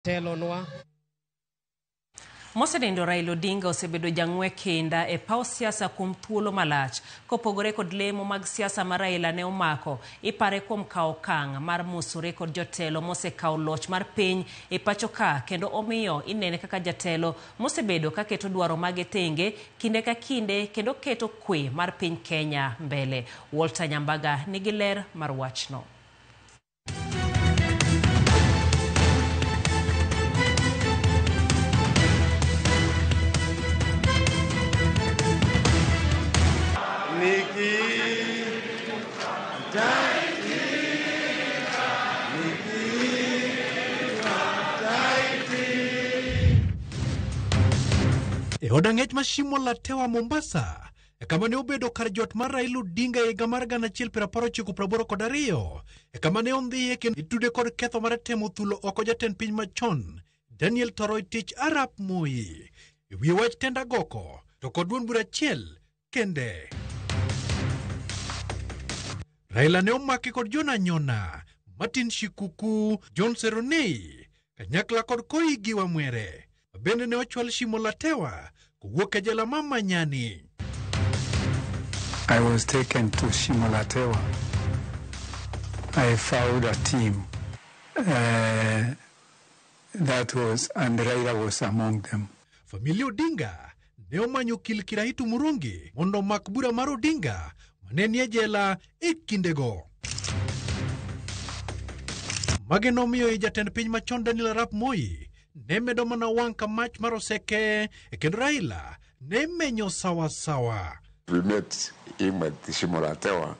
telonwa. Mosenindo Raila Odinga osebedo jang'we kinda e paw siasa kuom thuolo malach. Kopogore kod lemo mag siasa ma Raila ne omako, ipare kuom kawo okang' mar musore kod jotelo mosekawo loch mar piny e pacho ka, kendo omiyo inene kaka jatelo mosebedo ka keto dwaro mage tenge kinde ka kinde kendo keto kwe mar piny Kenya mbele. Walter Nyambaga nigi ler mar wachno. Odang'ech mashimo latewa Mombasa, kama ne obedo kar jot mar Raila Odinga e higa mar 1982, kama ne ondhiye kendo itude kod ketho mar temo thulo oko jatend piny machon Daniel Toroitich Arap Moi. Ewi wach tenda goko to kod duond bura achiel kende. Raila ne omaki kod John Anyona, Martin Shikuku, John Seronei, kanyakla kod Koigi Wamwere. Bende ne ochwal shimo latewa kuwuok e jela ma Manyani. I was taken to Shimo Latewa. I found a team that was, and Raila was among them. Familia Odinga ne omanyo okil Kiraitu Murungi mondo mak bura mar Odinga mane nie jela e kindego. Mage nomiyo e jatend piny machon Daniel Arap Moi ne medo mana wang' ka mach mar oseke kendo Raila ne menyo sawa sawa. We met him at Shimo Latewa.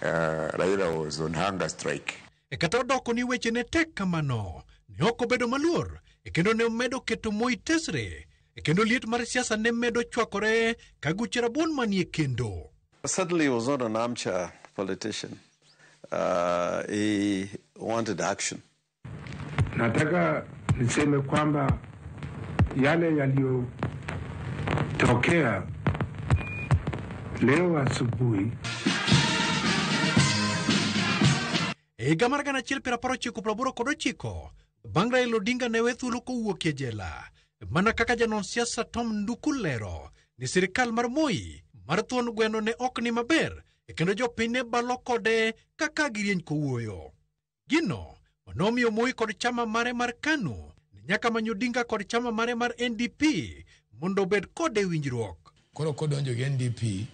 Raila was on hunger strike. Kata odoko ni weche ne tek kamano, ne ok obedo maluor kendo ne omedo keto Moi tesre kendo liet mar siasa ne medo chwakore ka guche rabuon manie kendo. Certainly he was not an armchair politician. He wanted action. Nataka niseme kwamba yale yaliyotokea leo asubuhi higa mar 1989 bang' Raila Odinga ne we thuolo kowuok e jela, mana kaka janon siasa Tom Nduku lero ni sirikal mar Moi mar thuon gweno ne ok ni maber kendo jopiny ne balo kode kaka girieny kowuoyo. Gino manomiyo Moi kod chama mare mar KANU nyaka manyo Odinga kod chama mare mar NDP mondo bed kode winjruok. Koro kodonjo gi NDP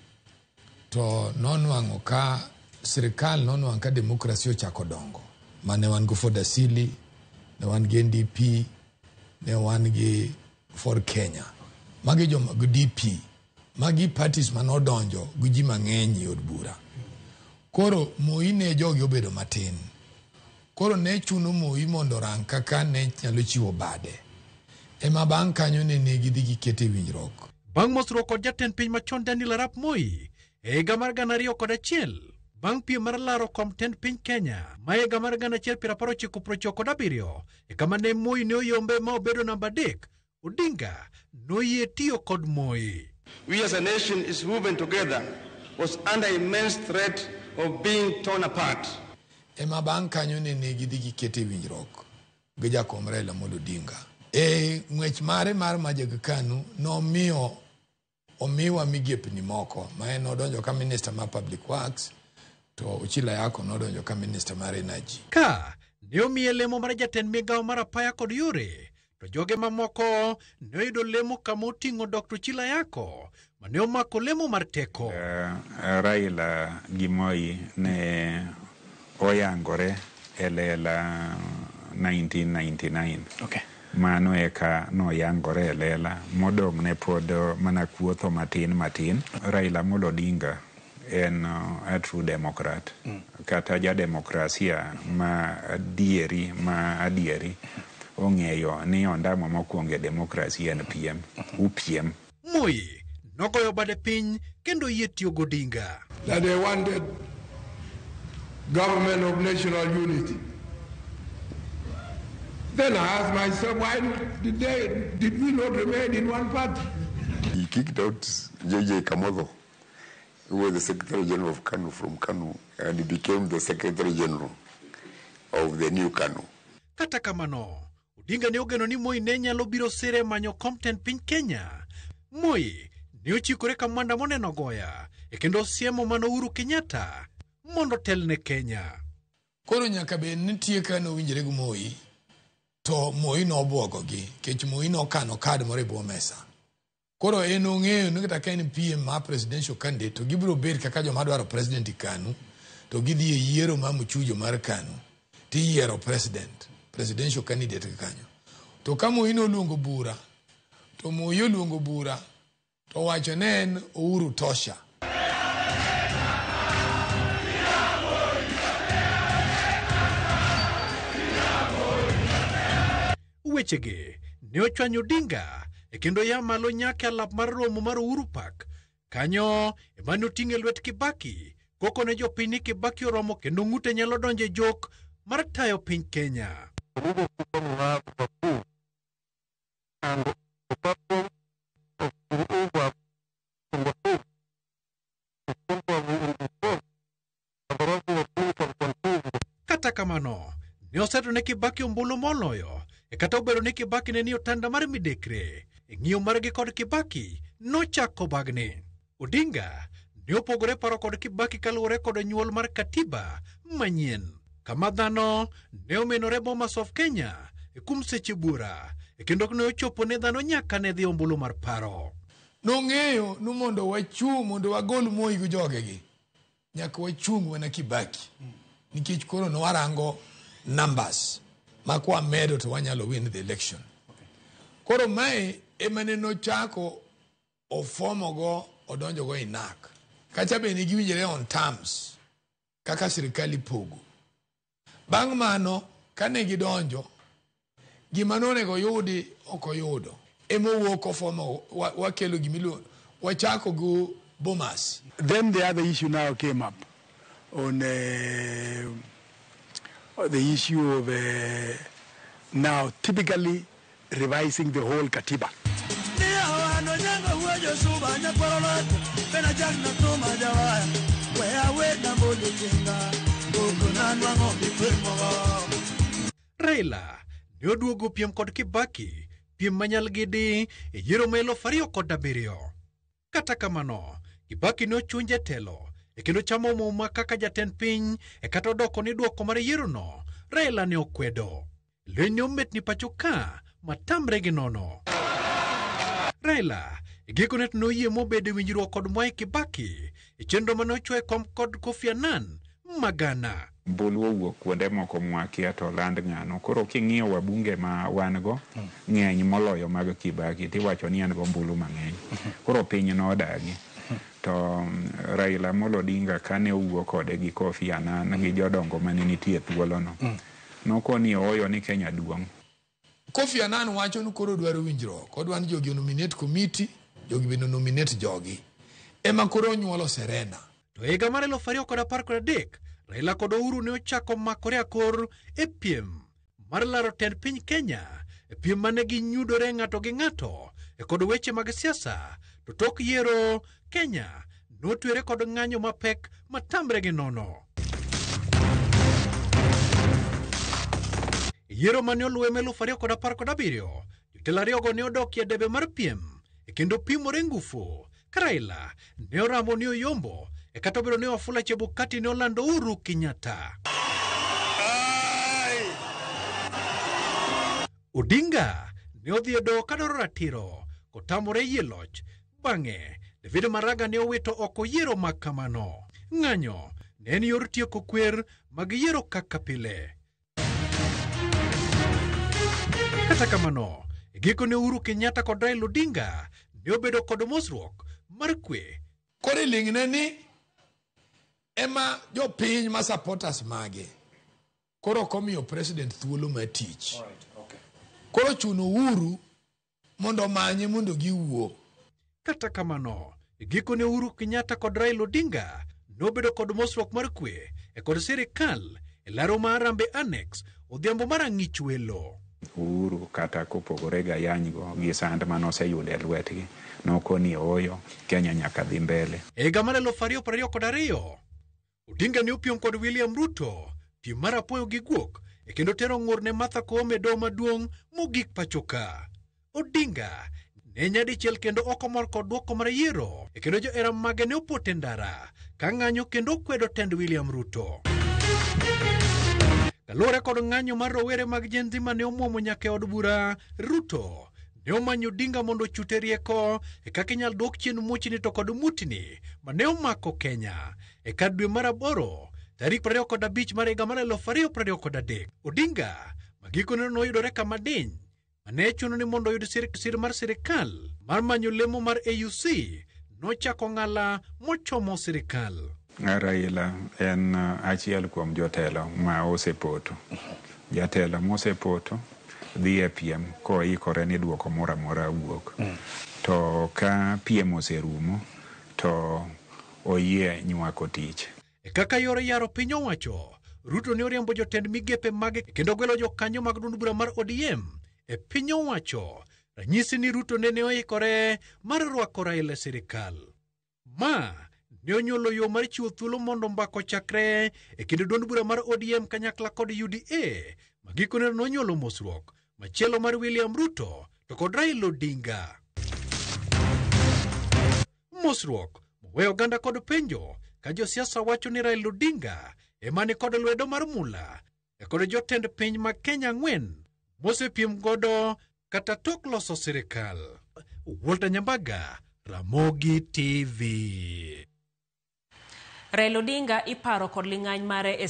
to nonwang'o ka sirikal nonwang'o ka demokrasi ochako dongo. Mane wan go Ford Asili, ne wan gi NDP, ne wan gi Ford Kenya. Magi joma go DP, magi parties manodonjo gi ji mang'eny e od bura. Koro Moi ne jogi obedo matin. Koro ne chuno Moi mondo rang kaka ne nyalo chiwo bade. Ema bang' kanyo ne gidhi gikete winjruok. Bang' mosruok kod jatend piny machon Daniel Arap Moi e higa mar 2001, bang' piem mar laro kom tend piny Kenya ma higa mar 1997, kama ne Moi ne oyombe ma obedo namba 3, Odinga noyie tiyo kod Moi. We as a nation is woven together was under immense threat of being torn apart. Ema bang' kanyo ne gidhi gikete winjruok gi jakom Raila Odinga. E ng'wech mare mar majag KANU omiwa migepni moko, ma en odonjo ka minister mar Public Works, to Ochila Yako nodonjo ka minister mar Energy. Ka ne omiye lemo mar jatend migawo mar apaya kod yore, to joge mamoko ne oyudo lemo kama oting'o Dr. Ochila Yako, ma ne omako lemo mar teko. Raila gi Moi ne oyangore e lela 1999. Okay. Mano eka no yangore e lela modong' ne pod mana kuotho matin. Raila Odinga en a true democrat. Kata ja demokrasia ma adieri ong'eyo ni ondamo mokwongo demokrasia en upiem. Moi nogoyo bade piny kendo yie tiyo gi Odinga. that they wanted government of national unity. Then I asked myself, why did we not remain in one party? He kicked out J.J. Kamodo, who was the Secretary General of KANU from KANU, and he became the Secretary General of the new KANU. Kata kamano, Odinga ne ogeno ni Moi ne nyalo biro sire manyo komten piny Kenya. Moi ne ochikore ka mwanda moneno goya kendo siemo mano Uhuru Kenyatta mondo telne Kenya. Koro nyaka be nitie ka no winjre gi Moi, to Moi no obwogogi kech Moi no kano kad moro e bwo mesa. Koro en ong'eyo ni kata ka en PM ma presidential candidate to gibiro bet kaka joma dwaro president KANU, to gidhi e yiero ma muchujo mar KANU ti yiero presidential candidate kanyo. To ka Moi no luongo bura, to Moi luongo bura to wacho ne en Uhuru tosha. Wechege ne ochwanyo Odinga kendo ya malo nyaka alap mar romo mar Uhuru Park. Kanyo emane oting'e lwet Kibaki koko ne jopiny ni Kibaki oromo kendo ng'ute nyalo donje jok mar tayo piny Kenya. Kata kamano ne oseto ne Kibaki ombulu moloyo kata obedo ni Kibaki ne ni otanda mar midekre. Ng'iyo margi kod Kibaki nochako bagni. Odinga ne opogore paro kod Kibaki kaluwore kod nyuol mar katiba manyien. Kama dhano ne omenore Bomas of Kenya kum seche bura kendo ne ochopo ne dhano nyaka ne dhi ombulu mar paro. Nong'eyo ni mondo wachung' mondo wagol Moi gi jogegi nyaka wachung' wana Kibaki, nikech koro no warango numbers ma kwa medo to wanyalo win the election. Koro mae emane no chako ofomogo odonjogo inak. Kacha be ni giwinjore on terms kaka sirikali pogo. Bang' mano kane gidonjo gima nonego yudi okoyudo. Emo wuok ofomo wakelo gimilo wachako go Bomas. Then the other issue now came up on the issue of now typically revising the whole Katiba. Raila ne oduogo piem kod Kibaki, piem manyal gidi e yiero ma 2007. Kata kamano, Kibaki ne ochunje telo kendo chamo muma kaka jatend piny kata odoko ni duoko mar yiero no Raila ne okwedo. Lweny ne omet ni pacho ka matamre gi nono. Raila gikone no yie mobedo winjruok kod Mwai Kibaki chenro mane ochwe kom kod Kofi Annan magana. Mbulu owuok kuonde moko mwakia to land ng'ano. Koro king'iyo wabunge ma wan go ng'eny moloyo mag Kibaki tiwacho ni an go mbulu mang'eny. Koro piny no odagi. To Raila Amolo Odinga kane owuok kode gi Kofi Annan gi jodongo mane nitie thuolono. Nokoni oyo ni Kenya duong'. Kofi Annan wacho ni koro dwaro winjruok. Odwani jogi nominate committee, jogi bino nominate jogi. Ema koro nyuolo Serena. To higa mar 2013 Raila kod Uhuru ne ochako makore akor e piem mar laro tend piny Kenya, piem mane ginyudore ng'ato gi ng'ato kod weche mag siasa. To tok yiero Kenya notwere kod ng'anyo mapek matamre gi nono. Yiero mane oluwe 2017 jotelo ariyogo ne odokie debe mar piem kendo pimore ngufu. Raila ne oramo ni oyombo kata obedo ni Wafula Chebukati ne olando Uhuru Kenyatta. Odinga ne odhi e doho kadwaro ratiro kotamore yie loch. Bang'e David Maraga ne owito oko yiero makamano. Ng'anyo ne en yor tieko kwer mag yiero kaka pile. Kata kamano gikone Uhuru Kenyatta kod Raila Odinga ne obedo kod mosruok mar kwe. Kore ling'ne ni ema jopiny ma supporters mage koro komiyo president thuolo ma tich. Koro chuno Uhuru mondo manye mondo giwuo. Kata kamano gikone Uhuru Kenyatta kod Raila Odinga nobedo kod mosruok mar kwe kod sirikal laro mar Harambee Annex odhiambo mar ang'ich welo. Uhuru kata kopogore ga yanygo gi sand manoseyudo e lwetgi nokoni oyo Kenya nyaka dhi mbele. Higa mar 2022 Odinga ne opiem kod William Ruto piem mar apoyo gi guok kendo tero ng'ur ne Martha Koome doho maduong' mogik pachoka. Odinga ne nyadichiel kendo okomor kod duoko mar yiero kendo johera mage ne opote ndara ka ng'anyo kendo kwedo tend William Ruto. Kaluwore kod ng'anyo mar rowere mag Gen Z mane omuomo nyaka od bura, Ruto ne omanyo Odinga mondo ochute rieko kaka inyal duok chien muchni to kod mutni mane omako Kenya kar dwe mar 8 tarik 25 mar higa mar 2023. Odinga magikone noyudore kama diny mane chuno ni mondo oyud sir mar sirikal mar manyo lemo mar AUC nochako ng'ala mochomo sirikal. Raila en achiel kuom jotelo ma osepoto. Jatelo mosepoto dhi e piem koikore ni duoko moro amora wuok. To ka piem oserumo to oyie nywako tich. Kaka yore yaro piny owacho, Ruto ne oriembo jotend migepe mage kendo gwelo jokanyo mag duond bura mar ODM e piny owacho. Ranyisi ni Ruto ne oikore mar rwako Raila e sirikal. Ma ne onyolo yo mar chiwo thuolo mondo mbako chakre e kind duond bura mar ODM kanyakla kod UDA. Magikone nonyolo mosruok machielo mar William Ruto to kod Raila Odinga. Mosruok moweyo oganda kod penjo ka josiasa wacho ni Raila Odinga emane kod lwedo mar mula kod jotend piny mag Kenya 4 mosepiem godo kata tok loso sirikal. Walter Nyambaga, Ramogi TV. Raila Odinga iparo kod ling'any mare e